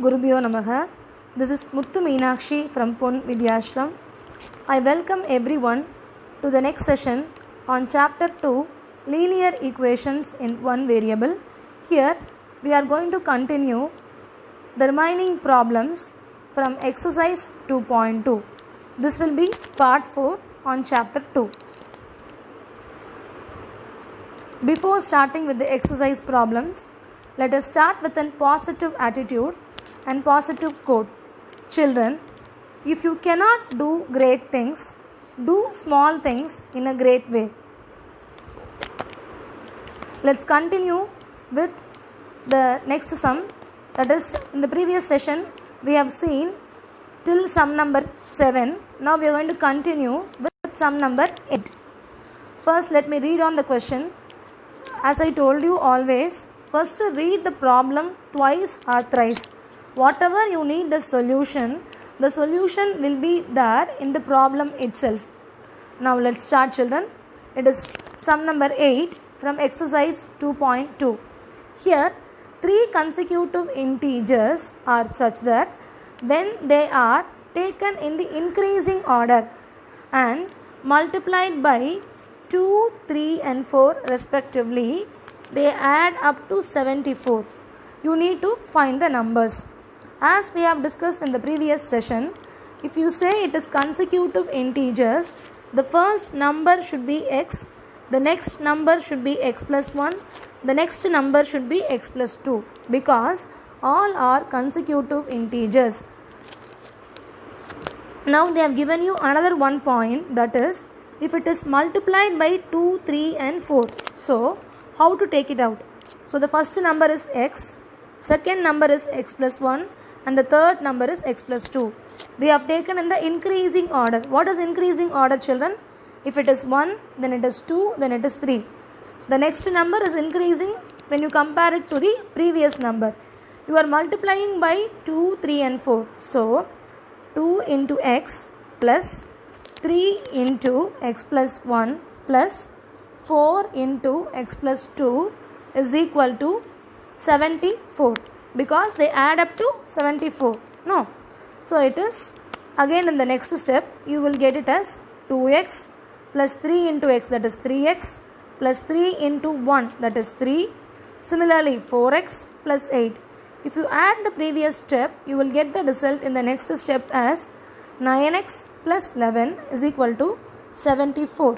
Gurubhyo Namaha. This is Muthu Meenakshi from Pon Vidyashram. I welcome everyone to the next session on Chapter 2, Linear Equations in One Variable. Here we are going to continue the remaining problems from exercise 2.2. This will be part 4 on Chapter 2. Before starting with the exercise problems, let us start with a positive attitude and positive quote. Children, if you cannot do great things, do small things in a great way. Let's continue with the next sum. That is, in the previous session we have seen till sum number 7. Now we are going to continue with sum number 8. First let me read on the question. As I told you always, first read the problem twice or thrice. Whatever you need the solution will be there in the problem itself. Now let's start, children. It is sum number 8 from exercise 2.2. Here, 3 consecutive integers are such that when they are taken in the increasing order and multiplied by 2, 3 and 4 respectively, they add up to 74. You need to find the numbers. As we have discussed in the previous session, if you say it is consecutive integers, the first number should be x, the next number should be x plus 1, the next number should be x plus 2, because all are consecutive integers. Now they have given you another one point, that is, if it is multiplied by 2, 3 and 4. So, how to take it out? So, the first number is x, second number is x plus 1 and the third number is x plus 2. We have taken in the increasing order. What is increasing order, children? If it is 1, then it is 2, then it is 3. The next number is increasing when you compare it to the previous number. You are multiplying by 2, 3 and 4. So, 2 into x plus 3 into x plus 1 plus 4 into x plus 2 is equal to 74, because they add up to 74. No. So it is again in the next step you will get it as 2x plus 3 into x, that is 3x, plus 3 into 1, that is 3. Similarly 4x plus 8. If you add the previous step, you will get the result in the next step as 9x plus 11 is equal to 74,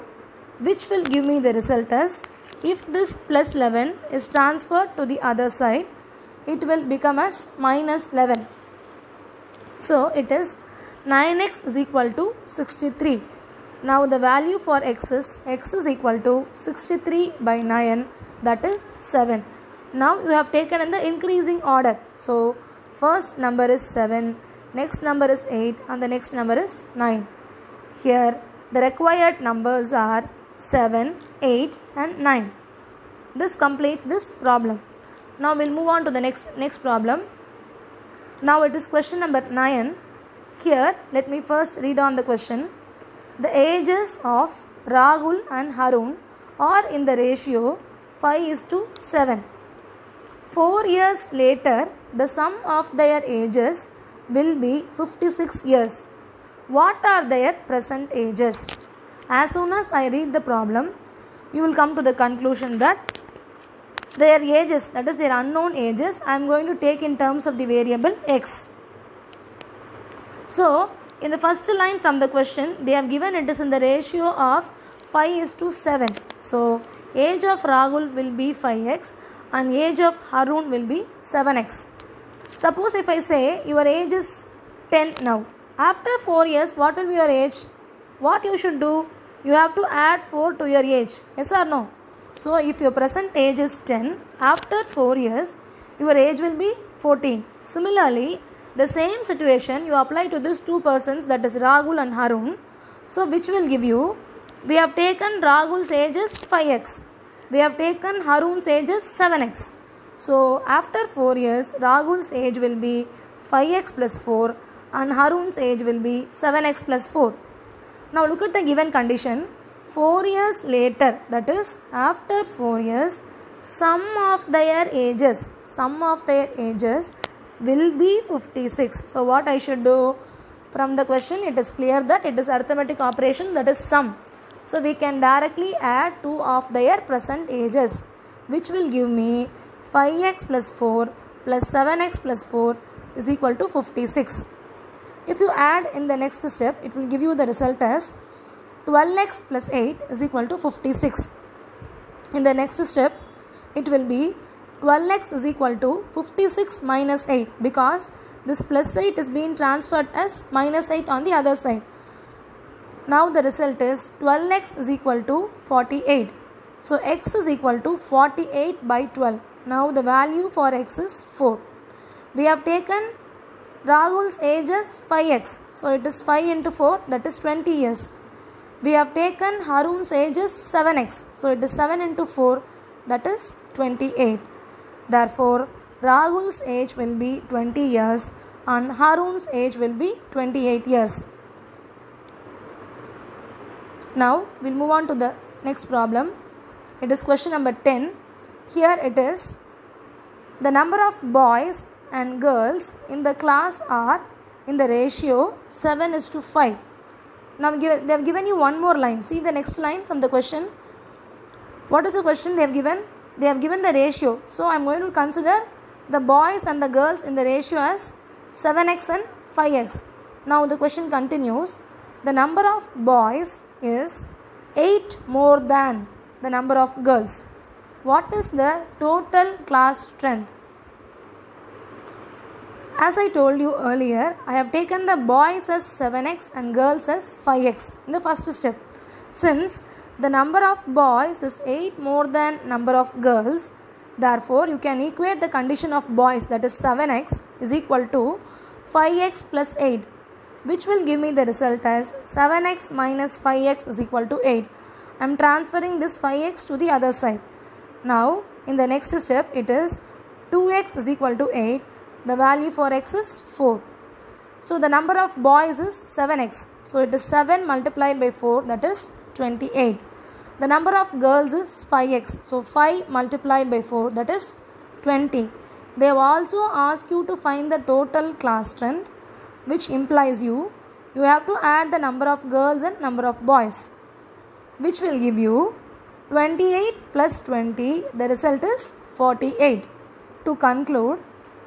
which will give me the result as, if this plus 11 is transferred to the other side, it will become as minus 11. So it is 9x is equal to 63. Now the value for x is equal to 63 by 9, that is 7. Now you have taken in the increasing order. So first number is 7, next number is 8 and the next number is 9. Here the required numbers are 7, 8 and 9. This completes this problem. Now we'll move on to the next problem. Now it is question number 9. Here let me first read on the question. The ages of Rahul and Harun are in the ratio 5:7. 4 years later, the sum of their ages will be 56 years. What are their present ages? As soon as I read the problem, you will come to the conclusion that their ages, that is their unknown ages, I am going to take in terms of the variable x. So, in the first line from the question, they have given it is in the ratio of 5:7. So, age of Rahul will be 5x and age of Harun will be 7x. Suppose if I say your age is 10 now. After 4 years, what will be your age? What you should do? You have to add 4 to your age. Yes or no? So, if your present age is 10, after 4 years, your age will be 14. Similarly, the same situation you apply to these two persons, that is Rahul and Harun. So, which will give you, we have taken Rahul's age is 5x. We have taken Harun's age is 7x. So, after 4 years, Rahul's age will be 5x plus 4 and Harun's age will be 7x plus 4. Now, look at the given condition. 4 years later, that is after 4 years, sum of their ages will be 56. So what I should do? From the question it is clear that it is arithmetic operation, that is sum. So we can directly add two of their present ages, which will give me 5x plus 4 plus 7x plus 4 is equal to 56. If you add in the next step, it will give you the result as 12x plus 8 is equal to 56. In the next step, it will be 12x is equal to 56 minus 8, because this plus 8 is being transferred as minus 8 on the other side. Now the result is 12x is equal to 48. So x is equal to 48 by 12. Now the value for x is 4. We have taken Rahul's age as 5x. So it is 5 into 4, that is 20 years. We have taken Harun's age as 7x. So it is 7 into 4, that is 28. Therefore, Rahul's age will be 20 years and Harun's age will be 28 years. Now, we will move on to the next problem. It is question number 10. Here it is, the number of boys and girls in the class are in the ratio 7:5. Now, they have given you one more line. See the next line from the question. What is the question they have given? They have given the ratio. So, I am going to consider the boys and the girls in the ratio as 7x and 5x. Now, the question continues. The number of boys is 8 more than the number of girls. What is the total class strength? As I told you earlier, I have taken the boys as 7x and girls as 5x in the first step. Since the number of boys is 8 more than number of girls, therefore you can equate the condition of boys, that is 7x is equal to 5x plus 8, which will give me the result as 7x minus 5x is equal to 8. I am transferring this 5x to the other side. Now in the next step it is 2x is equal to 8. The value for x is 4. So the number of boys is 7x. So it is 7 multiplied by 4, that is 28. The number of girls is 5x. So 5 multiplied by 4, that is 20. They have also asked you to find the total class strength, which implies you have to add the number of girls and number of boys, which will give you 28 plus 20. The result is 48. To conclude,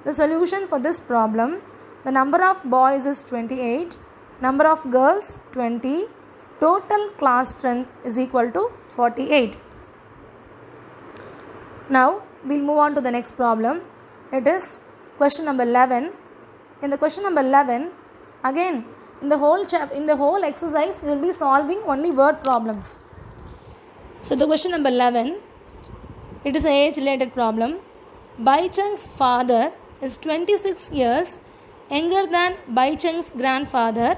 the solution for this problem, the number of boys is 28, number of girls 20, total class strength is equal to 48. Now we will move on to the next problem. It is question number 11. In the question number 11, again in the whole exercise we will be solving only word problems. So the question number 11, it is an age related problem. Baichung's father is 26 years younger than Baichung's grandfather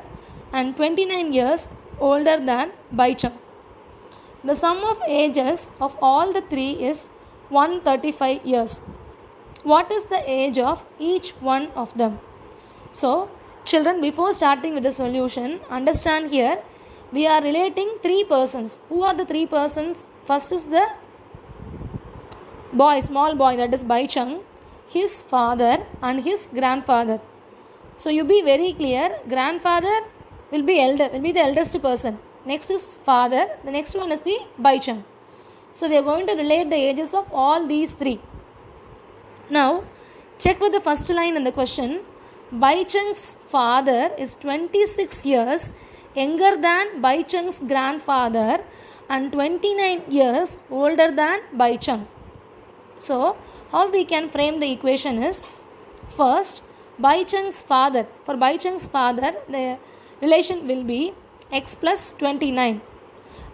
and 29 years older than Baichung. The sum of ages of all the three is 135 years. What is the age of each one of them? So, children, before starting with the solution, understand here we are relating three persons. Who are the three persons? First is the boy, small boy, that is Baichung, his father and his grandfather. So you be very clear, grandfather will be the eldest person. Next is father, the next one is the Baichung. So we are going to relate the ages of all these three. Now check with the first line in the question. Baichung's father is 26 years younger than Baichung's grandfather and 29 years older than Baichung. So how we can frame the equation is, first Baichung's father. For Baichung's father, the relation will be x plus 29.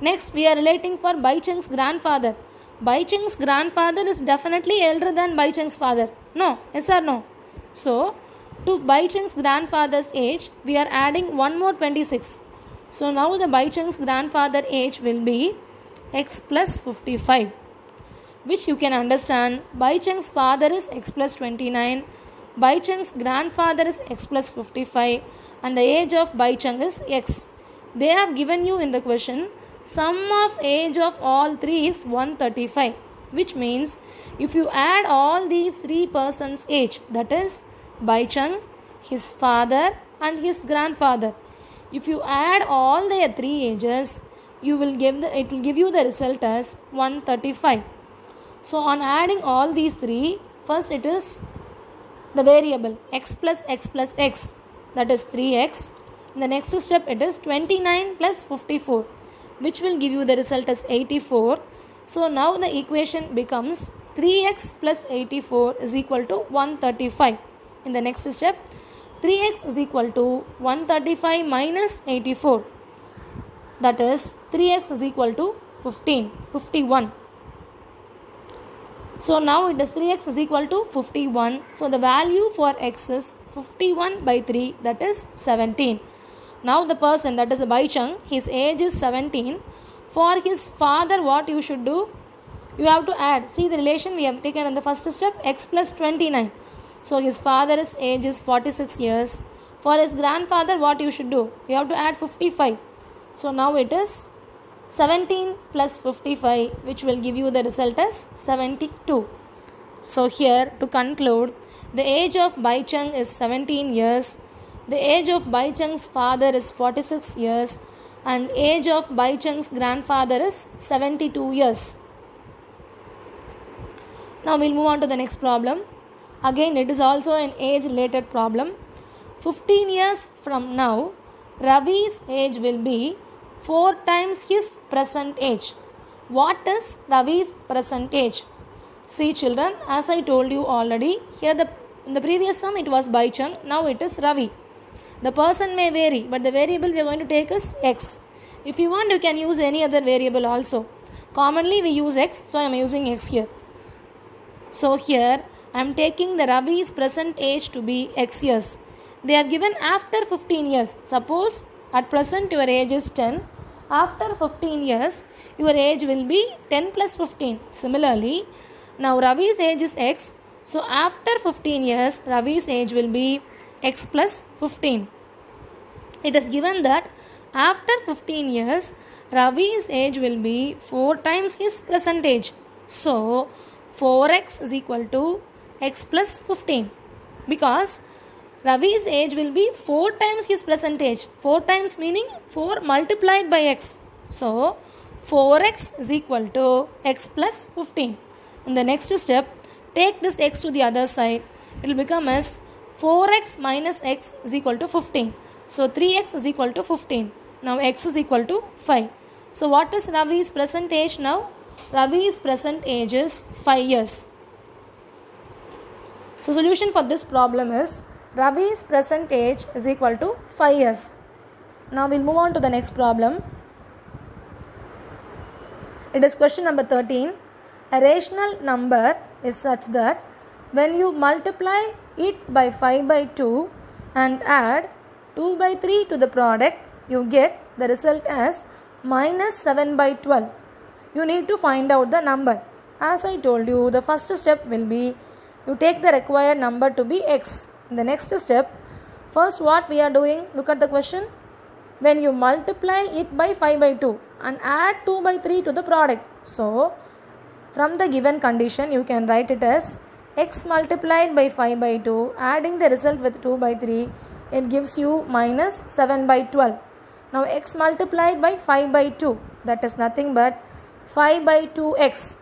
Next we are relating for Baichung's grandfather. Baichung's grandfather is definitely elder than Baichung's father. No, yes or no? So to Baichung's grandfather's age we are adding one more 26. So now the Baichung's grandfather age will be x plus 55. Which you can understand, Baichung's father is x plus 29, Baichung's grandfather is x plus 55 and the age of Baichung is x. They have given you in the question, sum of age of all three is 135, which means if you add all these three persons' age, that is Baichung, his father and his grandfather. If you add all their 3 ages, it will give you the result as 135. So on adding all these 3, first it is the variable x plus x plus x, that is 3x. In the next step it is 29 plus 54, which will give you the result as 84. So now the equation becomes 3x plus 84 is equal to 135. In the next step, 3x is equal to 135 minus 84, that is 3x is equal to 51. So now it is 3x is equal to 51. So the value for x is 51 by 3, that is 17. Now the person, that is Baichung, his age is 17. For his father, what you should do? You have to add. See the relation we have taken in the first step, x plus 29. So his father's age is 46 years. For his grandfather, what you should do? You have to add 55. So now it is 17 plus 55, which will give you the result as 72. So here, to conclude, the age of Baichung is 17 years. The age of Baichung's father is 46 years. And age of Baichung's grandfather is 72 years. Now we'll move on to the next problem. Again, it is also an age related problem. 15 years from now, Ravi's age will be 4 times his present age. What is Ravi's present age? See children, as I told you already, here in the previous sum it was Baichung, now it is Ravi. The person may vary, but the variable we are going to take is x. If you want, you can use any other variable also. Commonly we use x, so I am using x here. So here I am taking the Ravi's present age to be x years. They are given after 15 years. Suppose at present your age is 10. After 15 years, your age will be 10 plus 15. Similarly, now Ravi's age is x. So after 15 years, Ravi's age will be x plus 15. It is given that after 15 years, Ravi's age will be 4 times his present age. So 4x is equal to x plus 15. Because Ravi's age will be 4 times his present age. 4 times meaning 4 multiplied by x. So 4x is equal to x plus 15. In the next step, take this x to the other side. It will become as 4x minus x is equal to 15. So 3x is equal to 15. Now x is equal to 5. So what is Ravi's present age now? Ravi's present age is 5 years. So solution for this problem is Ravi's present age is equal to 5 years. Now we'll move on to the next problem. It is question number 13. A rational number is such that when you multiply it by 5 by 2 and add 2 by 3 to the product, you get the result as minus 7 by 12. You need to find out the number. As I told you, the first step will be you take the required number to be x. In the next step, first what we are doing, look at the question. When you multiply it by 5 by 2 and add 2 by 3 to the product. So, from the given condition, you can write it as x multiplied by 5 by 2, adding the result with 2 by 3, it gives you minus 7 by 12. Now, x multiplied by 5 by 2, that is nothing but 5 by 2x,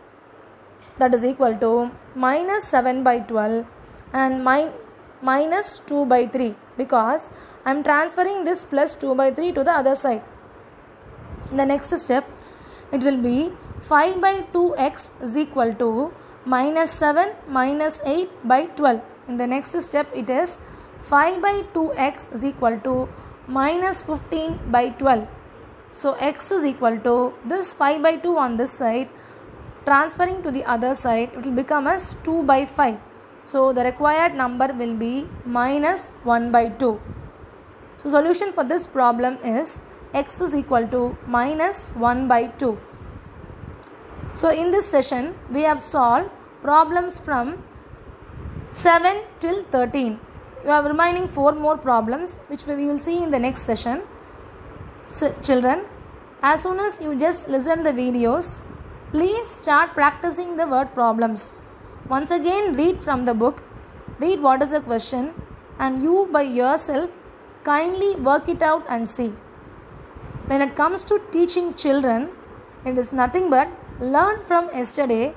that is equal to minus 7 by 12 and minus 2 by 3, because I am transferring this plus 2 by 3 to the other side. In the next step, it will be 5 by 2x is equal to minus 7 minus 8 by 12. In the next step, it is 5 by 2x is equal to minus 15 by 12. So x is equal to this 5 by 2 on this side, transferring to the other side, it will become as 2 by 5. So the required number will be minus 1 by 2. So solution for this problem is x is equal to minus 1 by 2. So in this session, we have solved problems from 7 till 13. You have remaining 4 more problems which we will see in the next session. So, children, as soon as you just listen the videos, please start practicing the word problems. Once again, read from the book, read what is the question, and you by yourself kindly work it out and see. When it comes to teaching children, it is nothing but learn from yesterday,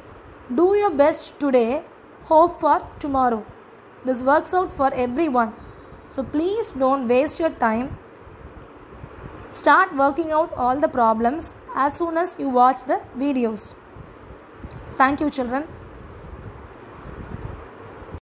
do your best today, hope for tomorrow. This works out for everyone. So please don't waste your time. Start working out all the problems as soon as you watch the videos. Thank you, children.